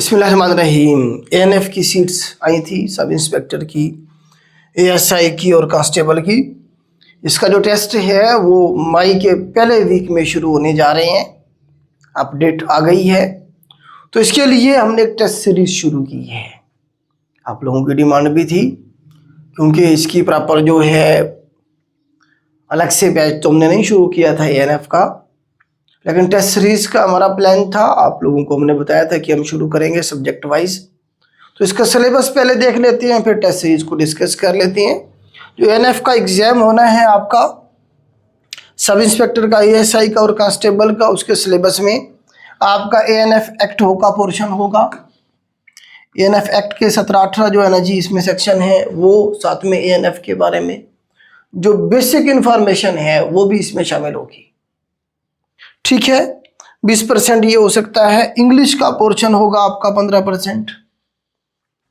बिस्मिल्लाहिर्रहमानिर्रहीम। एएनएफ की सीट्स आई थी, सब इंस्पेक्टर की, एएसआई की और कांस्टेबल की। इसका जो टेस्ट है वो मई के पहले वीक में शुरू होने जा रहे हैं। अपडेट आ गई है, तो इसके लिए हमने एक टेस्ट सीरीज शुरू की है। आप लोगों की डिमांड भी थी, क्योंकि इसकी प्रॉपर जो है अलग से बैच तो हमने नहीं शुरू किया था एएनएफ का, लेकिन टेस्ट सीरीज का हमारा प्लान था। आप लोगों को हमने बताया था कि हम शुरू करेंगे सब्जेक्ट वाइज। तो इसका सिलेबस पहले देख लेते हैं, फिर टेस्ट सीरीज को डिस्कस कर लेते हैं। जो एएनएफ का एग्जाम होना है आपका, सब इंस्पेक्टर का, एएसआई का और कांस्टेबल का, उसके सिलेबस में आपका एएनएफ एक्ट का पोर्शन होगा। एएनएफ एक्ट के 17-18 जो है ना जी, इसमें सेक्शन है वो, साथ में एएनएफ के बारे में जो बेसिक इंफॉर्मेशन है वो भी इसमें शामिल होगी। ठीक है, 20% ये हो सकता है। इंग्लिश का पोर्शन होगा आपका 15%,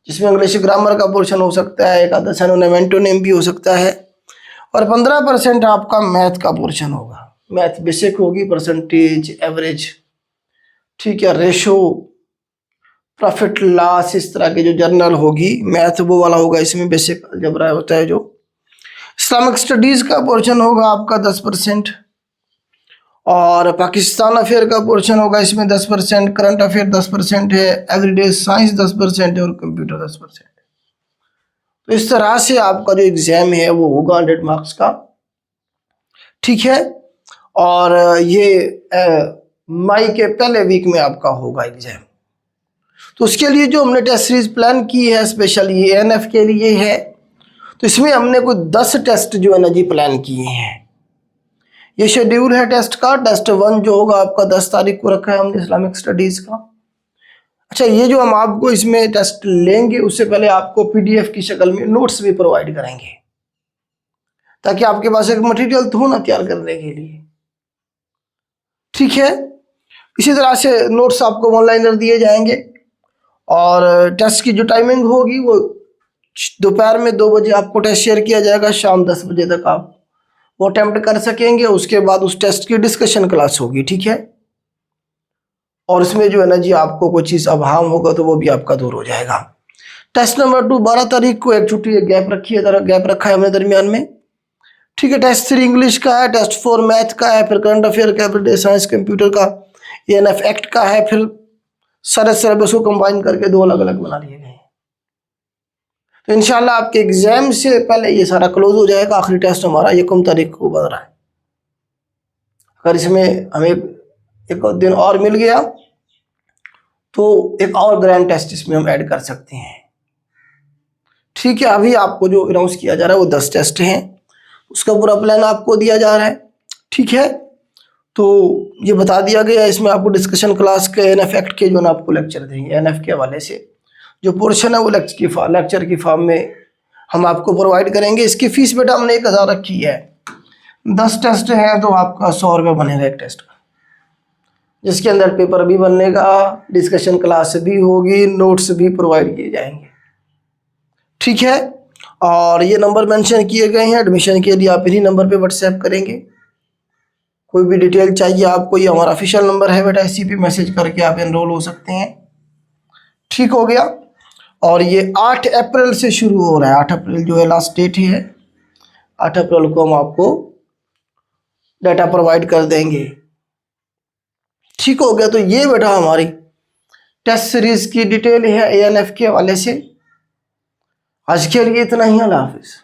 जिसमें इंग्लिश ग्रामर का पोर्शन हो सकता है, एक आधा सिनोनिम एंटोनिम भी हो सकता है, और 15% आपका मैथ का पोर्शन होगा। मैथ बेसिक होगी, परसेंटेज, एवरेज, ठीक है, रेशो, प्रॉफिट लॉस, इस तरह की जो जर्नल होगी, मैथ वो वाला होगा। इसमें बेसिक अलजेब्रा होता है। जो इस्लामिक स्टडीज़ का पोर्शन होगा आपका 10%, और पाकिस्तान अफेयर का पोर्शन होगा इसमें 10%, करंट अफेयर 10% है, एवरीडे साइंस 10% है, और कंप्यूटर 10%। तो इस तरह से आपका जो एग्जाम है वो होगा 100 मार्क्स का। ठीक है, और ये मई के पहले वीक में आपका होगा एग्जाम। तो उसके लिए जो हमने टेस्ट सीरीज प्लान की है स्पेशल ये एएनएफ के लिए है, तो इसमें हमने कुछ 10 टेस्ट जो है ना जी प्लान किए हैं। ये शेड्यूल है टेस्ट का। टेस्ट 1 जो होगा आपका 10 तारीख को रखा है हमने इस्लामिक स्टडीज का। अच्छा, ये जो हम आपको इसमें टेस्ट लेंगे, उससे पहले आपको पीडीएफ की शक्ल में नोट्स भी प्रोवाइड करेंगे, ताकि आपके पास एक मटेरियल तो हो ना तैयार करने के लिए। ठीक है, इसी तरह से नोट्स आपको ऑनलाइन दिए जाएंगे, और टेस्ट की जो टाइमिंग होगी वो दोपहर में 2 बजे आपको टेस्ट शेयर किया जाएगा, शाम 10 बजे तक आप वो अटेम्प्ट कर सकेंगे। उसके बाद उस टेस्ट की डिस्कशन क्लास होगी। ठीक है, और इसमें जो है ना जी आपको कोई चीज़ अभाव होगा तो वो भी आपका दूर हो जाएगा। टेस्ट नंबर 2 12 तारीख को एक छुट्टी, एक गैप रखा है हमने दरमियान में। ठीक है, टेस्ट 3 इंग्लिश का है, टेस्ट 4 मैथ का है, फिर करंट अफेयर का, एवरीडे साइंस, कंप्यूटर का, एएनएफ एक्ट का है। फिर सारे सिलेबस को कंबाइन करके 2 अलग अलग बना लिए गए। तो इंशाल्लाह आपके एग्जाम से पहले ये सारा क्लोज हो जाएगा। आखिरी टेस्ट हमारा 1 तारीख को बन रहा है। अगर इसमें हमें एक दिन और मिल गया तो एक और ग्रैंड टेस्ट इसमें हम ऐड कर सकते हैं। ठीक है, अभी आपको जो अनाउंस किया जा रहा है वो 10 टेस्ट हैं, उसका पूरा प्लान आपको दिया जा रहा है। ठीक है, तो ये बता दिया गया है। इसमें आपको डिस्कशन क्लास के एएनएफ एक्ट के जो ना आपको लेक्चर देंगे, एएनएफ के हवाले से जो पोर्शन है वो लेक्चर की फॉर्म में हम आपको प्रोवाइड करेंगे। इसकी फीस बेटा हमने 1000 रखी है। 10 टेस्ट हैं तो आपका 100 रुपये बनेगा एक टेस्ट का, जिसके अंदर पेपर भी बनेगा, डिस्कशन क्लास भी होगी, नोट्स भी प्रोवाइड किए जाएंगे। ठीक है, और ये नंबर मेंशन किए गए हैं एडमिशन के लिए, आप इन्हीं नंबर पे व्हाट्सएप करेंगे। कोई भी डिटेल चाहिए आपको, ये हमारा ऑफिशियल नंबर है बेटा, इसी पे मैसेज करके आप एनरोल हो सकते हैं। ठीक हो गया, और ये 8 अप्रैल से शुरू हो रहा है। 8 अप्रैल जो है लास्ट डेट ही है। 8 अप्रैल को हम आपको डाटा प्रोवाइड कर देंगे। ठीक हो गया, तो ये बेटा हमारी टेस्ट सीरीज की डिटेल है एएनएफ के हवाले से। आज के लिए इतना ही, अल्लाह हाफिज़।